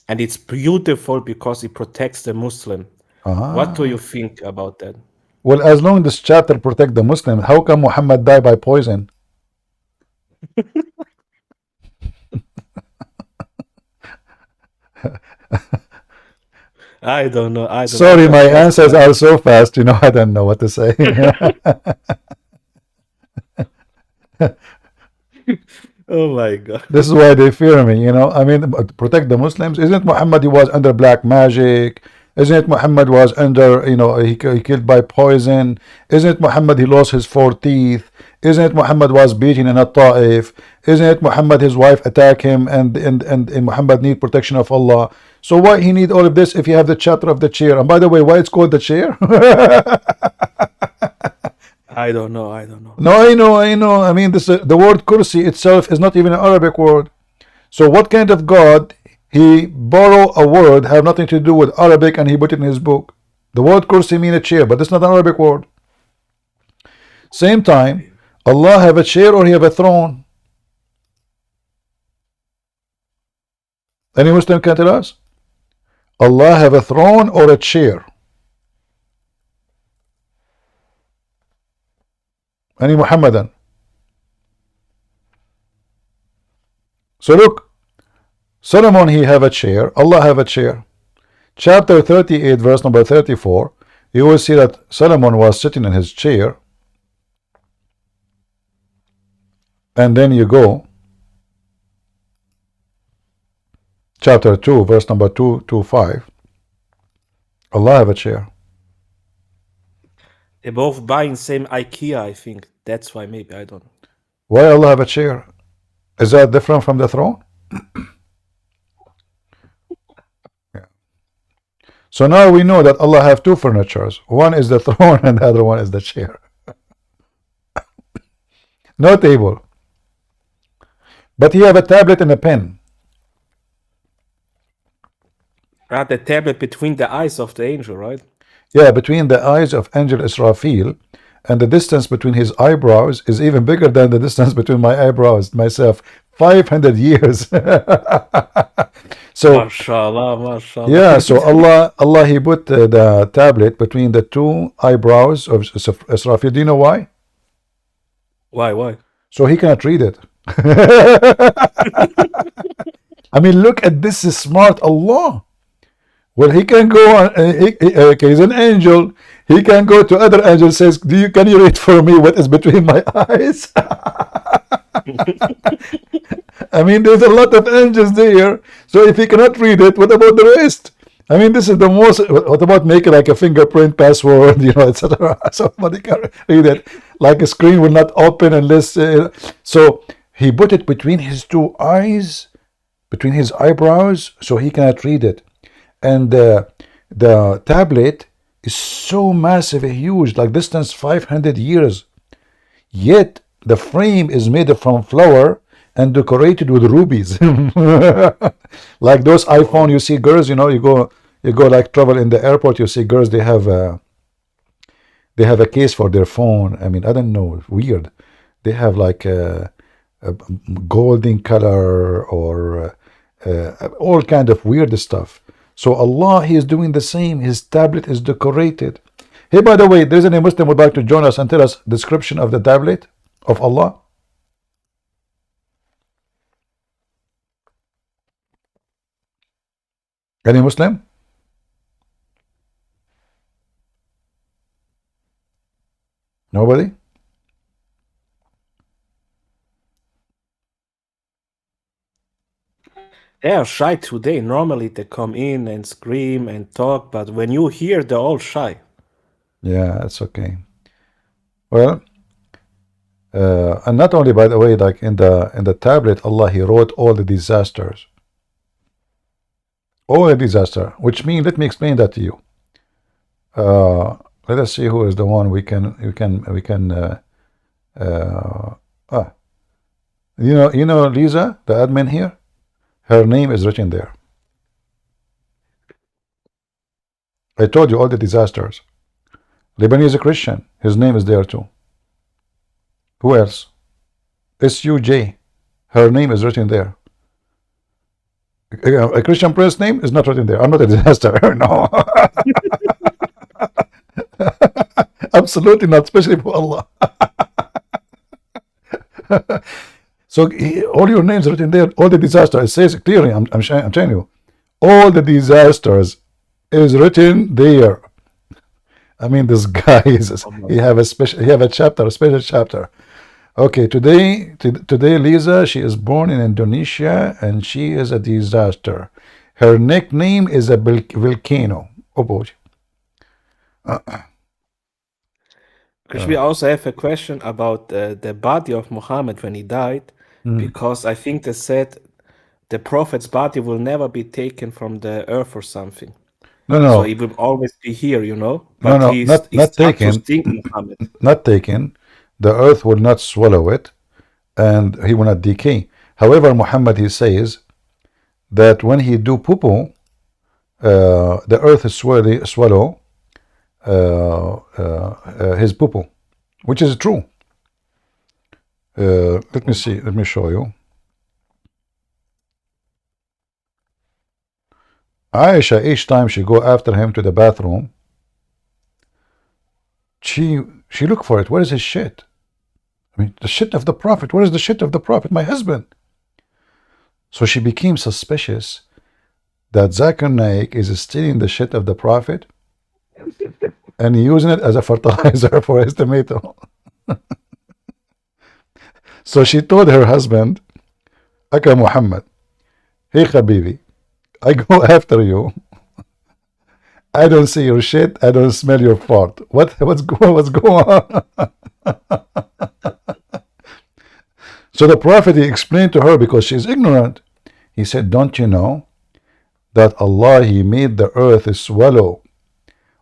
And it's beautiful because it protects the Muslim. What do you think about that? Well, as long as this chapter protect the Muslim, how come Muhammad died by poison? I don't know. Sorry, my answers are so fast. You know, I don't know what to say. Oh my God. This is why they fear me, you know. I mean, protect the Muslims. Isn't Muhammad, he was under black magic? Isn't it Muhammad was under, you know, he killed by poison? Isn't it Muhammad, he lost his 4 teeth? Isn't it Muhammad was beaten in a Ta'if? Isn't it Muhammad, his wife attacked him and Muhammad need protection of Allah? So why he need all of this if you have the chapter of the chair? And by the way, why it's called the chair? I don't know. No, I know. I mean, the word kursi itself is not even an Arabic word. So what kind of God, he borrow a word, have nothing to do with Arabic, and he put it in his book. The word kursi mean a chair, but it's not an Arabic word. Same time, Allah have a chair or he have a throne? Any Muslim can tell us? Allah have a throne or a chair? Any Muhammadan? So look, Solomon he have a chair, Allah have a chair. Chapter 38 verse number 34, you will see that Solomon was sitting in his chair, and then you go chapter 2 verse number 225, Allah have a chair. They're both buying same IKEA, I think. That's why, maybe, I don't know. Why Allah have a chair? Is that different from the throne? Yeah. So now we know that Allah have two furnitures. One is the throne and the other one is the chair. No table. But he have a tablet and a pen. The tablet between the eyes of the angel, right? Yeah, between the eyes of angel Israfil, and the distance between his eyebrows is even bigger than the distance between my eyebrows myself. 500 years. So mashallah, mashallah. yeah, so Allah he put the tablet between the two eyebrows of Israfil. Do you know why? Why? So he cannot read it. I mean, look at this smart Allah. Well, he can go on. Okay, he's an angel. He can go to other angels. Says, can you read for me what is between my eyes? I mean, there's a lot of angels there. So if he cannot read it, what about the rest? I mean, this is the most. What about making like a fingerprint password, etc. Somebody can read it. Like a screen will not open unless. So he put it between his two eyes, between his eyebrows, so he cannot read it. And the tablet is so massive, huge, like distance 500 years. Yet the frame is made from flour and decorated with rubies. Like those iPhone, you see girls, you go like travel in the airport, you see girls, they have a case for their phone. I mean, I don't know, weird. They have like a golden color or all kind of weird stuff. So Allah, he is doing the same. His tablet is decorated. Hey, by the way, there's any Muslim who would like to join us and tell us description of the tablet of Allah? Any Muslim? Nobody? They are shy today. Normally they come in and scream and talk, but when you hear, they're all shy. Yeah, it's okay. Well, and not only, by the way, like in the tablet, Allah, he wrote all the disasters. All the disaster, which means, let me explain that to you. Let us see who is the one we can Lisa, the admin here, her name is written there. I told you all the disasters. Lebanese Christian, his name is there too. Who else? SUJ, her name is written there. A Christian prince name is not written there. I'm not a disaster. No. Absolutely not, especially for Allah. So all your names are written there. All the disasters. It says clearly. I'm telling you, all the disasters is written there. I mean, this guy he have a special chapter. Okay, today Lisa, she is born in Indonesia and she is a disaster. Her nickname is a volcano. Oh boy. Because we also have a question about the body of Muhammad when he died, because I think they said the prophet's body will never be taken from the earth or something. No. So he will always be here, But no, he's not taken. Muhammad. Not taken. The earth will not swallow it, and he will not decay. However, Muhammad, he says that when he do poo-poo, the earth is swallow his poo-poo. which is true. Let me see. Let me show you. Aisha, each time she go after him to the bathroom, she look for it. Where is his shit? I mean, the shit of the Prophet. Where is the shit of the Prophet? My husband. So she became suspicious that Zakir Naik is stealing the shit of the Prophet and using it as a fertilizer for his tomato. So she told her husband, Aka Muhammad, hey Habibi, I go after you. I don't see your shit. I don't smell your fart. What's going on? So the Prophet, he explained to her, because she's ignorant. He said, don't you know that Allah, he made the earth swallow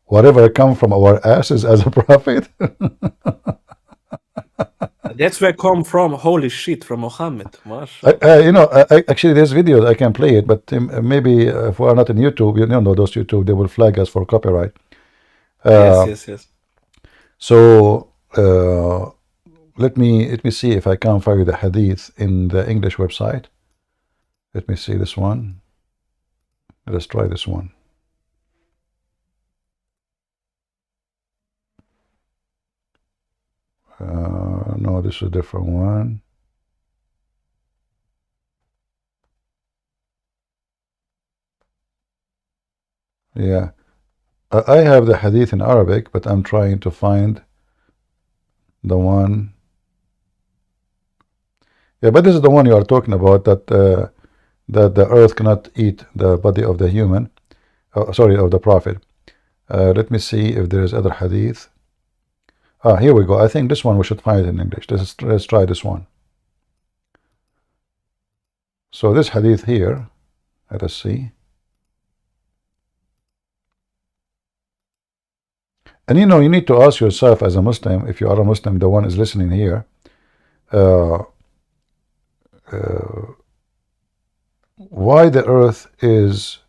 whatever come from our asses as a prophet? That's where come from. Holy shit, from Muhammad. Actually, there's videos. I can play it, but maybe if we're not in YouTube, you know, those YouTube, they will flag us for copyright. Yes. So let me see if I can find the hadith in the English website. Let me see this one. Let's try this one. No, this is a different one. Yeah, I have the hadith in Arabic, but I'm trying to find the one. Yeah, but this is the one you are talking about, that that the earth cannot eat the body of the human, of the Prophet. Let me see if there is other hadith. Here we go. I think this one we should find it in English. Let's try this one. So this hadith here, let us see. And you know, you need to ask yourself as a Muslim, if you are a Muslim, the one is listening here, why the earth is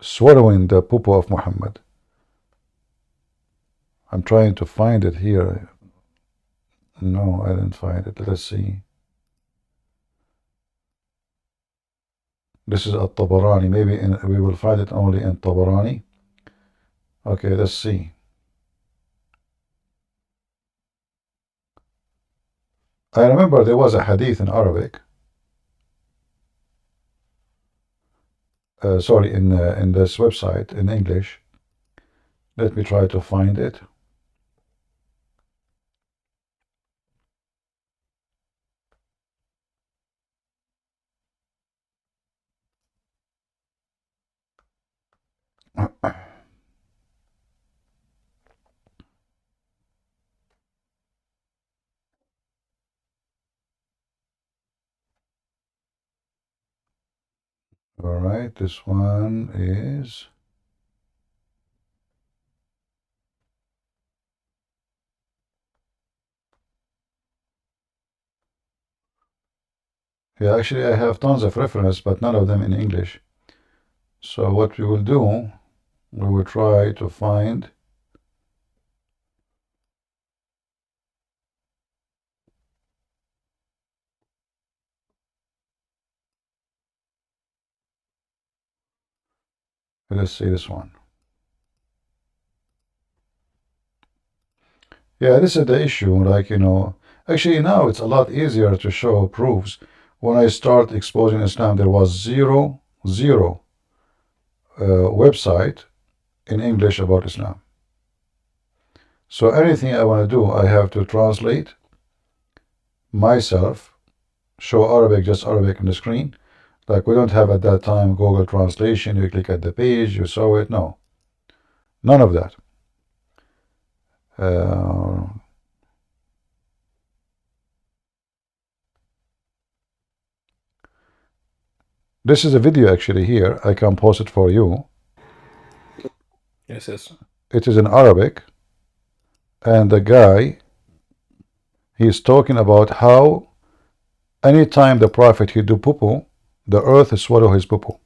swallowing the poo of Muhammad. I'm trying to find it here. No, I didn't find it. Let's see. This is At-Tabarani. Maybe we will find it only in Tabarani. Okay, let's see. I remember there was a hadith in Arabic. Sorry, in this website in English. Let me try to find it. All right, this one is. Yeah, actually, I have tons of references, but none of them in English. So what we will do, we will try to find. Let's see this one. Yeah, this is the issue. Like, you know, actually now it's a lot easier to show proofs. When I start exposing Islam, there was zero website in English about Islam. So anything I want to do, I have to translate myself, show Arabic, just Arabic on the screen. Like, we don't have at that time Google Translation. You click at the page, you saw it. No, none of that. This is a video actually here. I can post it for you. Yes. It is in Arabic. And the guy, he's talking about how anytime the Prophet he do poo-poo, the earth swallow his poo-poo.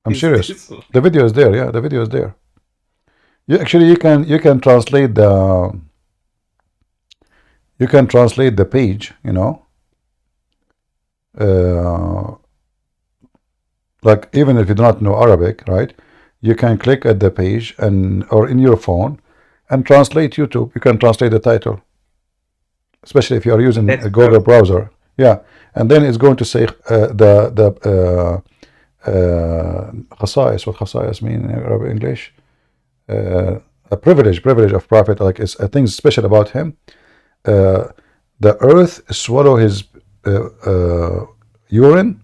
I'm serious. The video is there. Yeah, the video is there. Actually, you can translate the page, you know, like even if you do not know Arabic, right? You can click at the page or in your phone and translate YouTube. You can translate the title, especially if you are using a Google browser. Yeah, and then it's going to say the khasa'is. What khasa'is mean in Arabic English? A privilege of Prophet, like it's a thing special about him. The earth swallow his urine,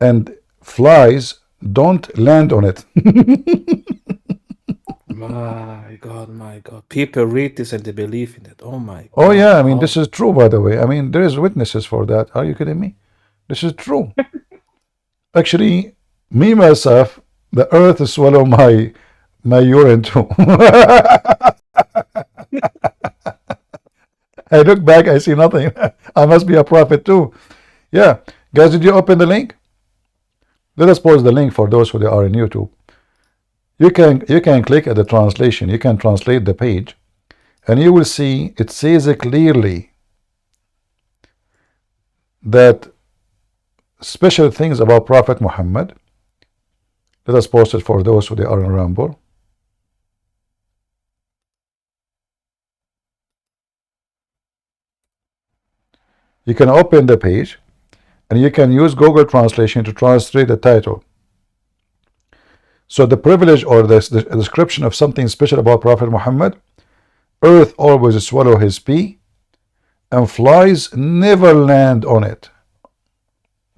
and flies don't land on it. My God. People read this and they believe in it. Oh my God. Oh yeah, I mean, this is true, by the way. I mean, there is witnesses for that. Are you kidding me? This is true. Actually, me myself, the earth swallow my urine too. I look back, I see nothing. I must be a prophet too. Yeah, guys, did you open the link? Let us post the link for those who are in YouTube. You can click at the translation. You can translate the page, and you will see it says clearly that special things about Prophet Muhammad. Let us post it for those who are in Rumble. You can open the page, and you can use Google Translation to translate the title. So the privilege or the description of something special about Prophet Muhammad: earth always swallow his pee, and flies never land on it.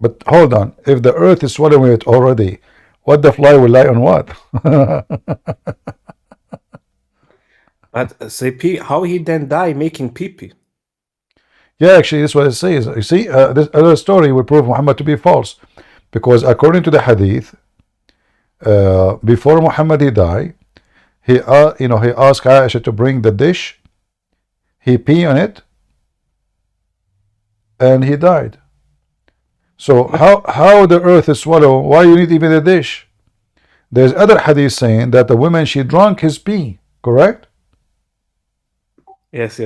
But hold on, if the earth is swallowing it already, what the fly will lie on what? But say how he then die making pee-pee? Yeah, actually, that's what it says. You see, this other story will prove Muhammad to be false, because according to the Hadith, before Muhammad he died, he asked Aisha to bring the dish. He pee on it, and he died. So how the earth is swallow? Why you need even a dish? There's other hadith saying that the woman, she drank his pee, correct? Yes.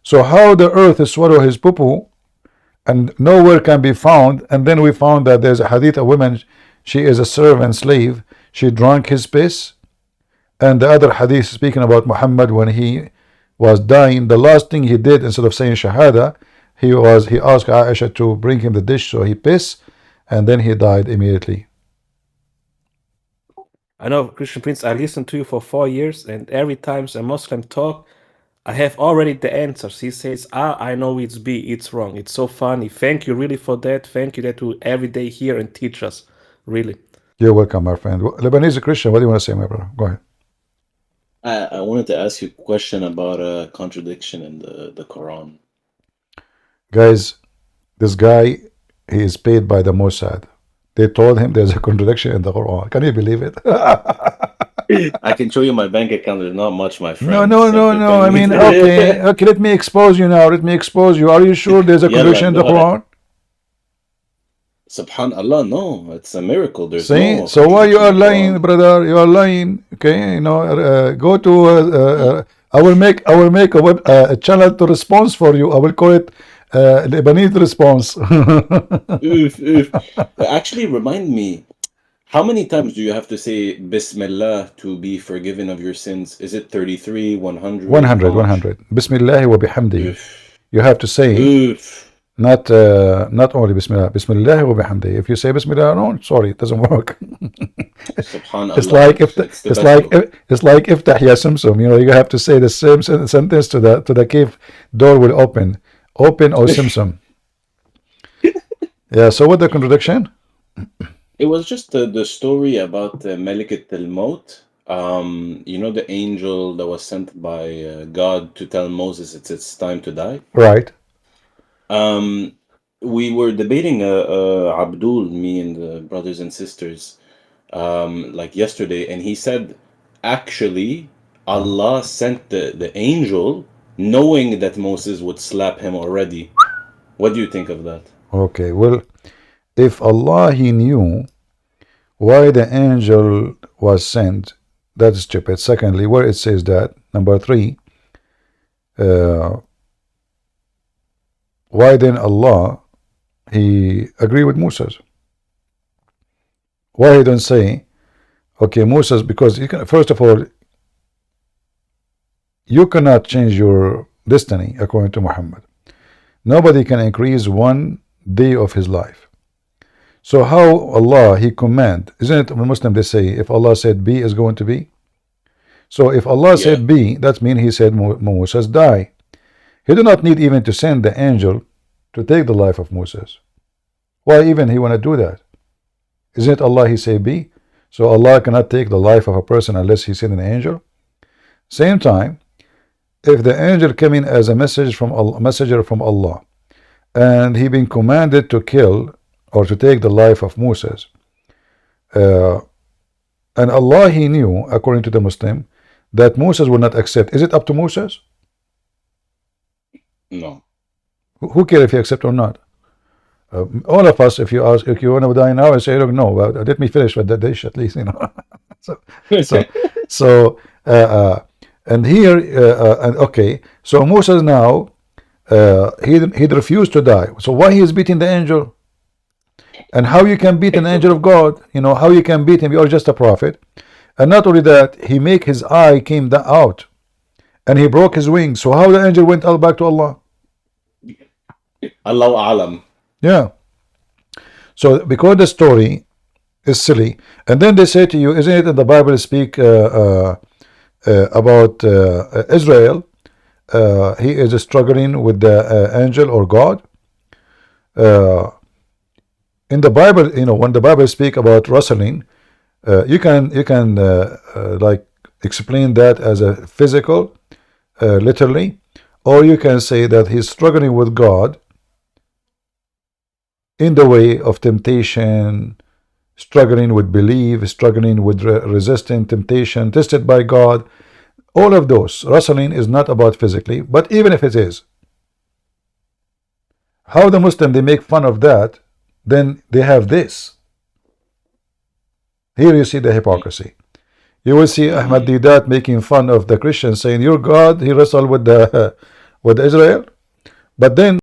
So how the earth is swallow his poo, and nowhere can be found, and then we found that there's a hadith, a woman, she is a servant slave, she drank his piss. And the other hadith speaking about Muhammad, when he was dying, the last thing he did, instead of saying shahada, he asked Aisha to bring him the dish, so he pissed, and then he died immediately. I know, Christian Prince, I listened to you for 4 years, and every time a Muslim talk, I have already the answers. He says, I know it's B, it's wrong. It's so funny. Thank you really for that. Thank you that you every day here and teach us. Really. You're welcome, my friend. Lebanese Christian, what do you want to say, my brother? Go ahead. I wanted to ask you a question about a contradiction in the Quran. Guys, this guy, he is paid by the Mossad. They told him there's a contradiction in the Quran. Can you believe it? I can show you my bank account. There's not much, my friend. No. I mean, okay. Let me expose you now. Let me expose you. Are you sure there's a contradiction in the Quran? Subhanallah, no. It's a miracle. There's no. So why you are lying, brother? You are lying. Okay, go to. I will make a channel to response for you. I will call it Lebanese response. Actually, remind me. How many times do you have to say Bismillah to be forgiven of your sins? Is it 33, 100? 100. Bismillah wa bihamdihi. You have to say, not only Bismillah. Bismillah wa bihamdihi. If you say Bismillah alone, sorry, it doesn't work. It's like Iftah ya Simsum. You have to say the same sentence to the cave door will open. Open, O Simsum. Yeah. So what the contradiction? It was just the story about Malikat al-Maut. The angel that was sent by God to tell Moses it's time to die. Right. We were debating Abdul, me and the brothers and sisters, like yesterday, and he said, actually, Allah sent the angel knowing that Moses would slap him already. What do you think of that? Okay, well, if Allah, he knew why the angel was sent, That's stupid. Secondly, where it says that, number 3, why then Allah he agree with Moses? Why he don't say, okay, Moses, because you can, first of all, you cannot change your destiny according to Muhammad. Nobody can increase 1 day of his life. So how Allah he command? Isn't it Muslim they say if Allah said B is going to be? So if Allah said B, that means he said Moses die. He do not need even to send the angel to take the life of Moses. Why even he want to do that? Isn't it Allah he say B? So Allah cannot take the life of a person unless he send an angel. Same time, if the angel came in as a message from Allah, messenger from Allah, and he been commanded to kill or to take the life of Moses, and Allah he knew, according to the Muslim, that Moses will not accept. Is it up to Moses? No. Who cares if he accept or not? All of us, if you ask, if you want to die now, I say, look, no, but let me finish with the dish at least, you know. And here, okay, so Moses now, he'd refused to die. So why he is beating the angel? And how you can beat an angel of God? You know, how you can beat him? You're just a prophet. And not only that, he make his eye came out, and he broke his wings. So how the angel went all back to Allah? Allahu A'lam. Yeah. So because the story is silly, and then they say to you, isn't it in the Bible speak about Israel? He is struggling with the angel or God. In the Bible, you know, when the Bible speak about wrestling, you can like explain that as a physical, literally, or you can say that he's struggling with God in the way of temptation, struggling with belief, struggling with resisting temptation, tested by God. All of those. Wrestling is not about physically, but even if it is, how the Muslim they make fun of that, then they have this. Here you see the hypocrisy. You will see Ahmad Didat making fun of the Christians, saying, your God, he wrestled with Israel. But then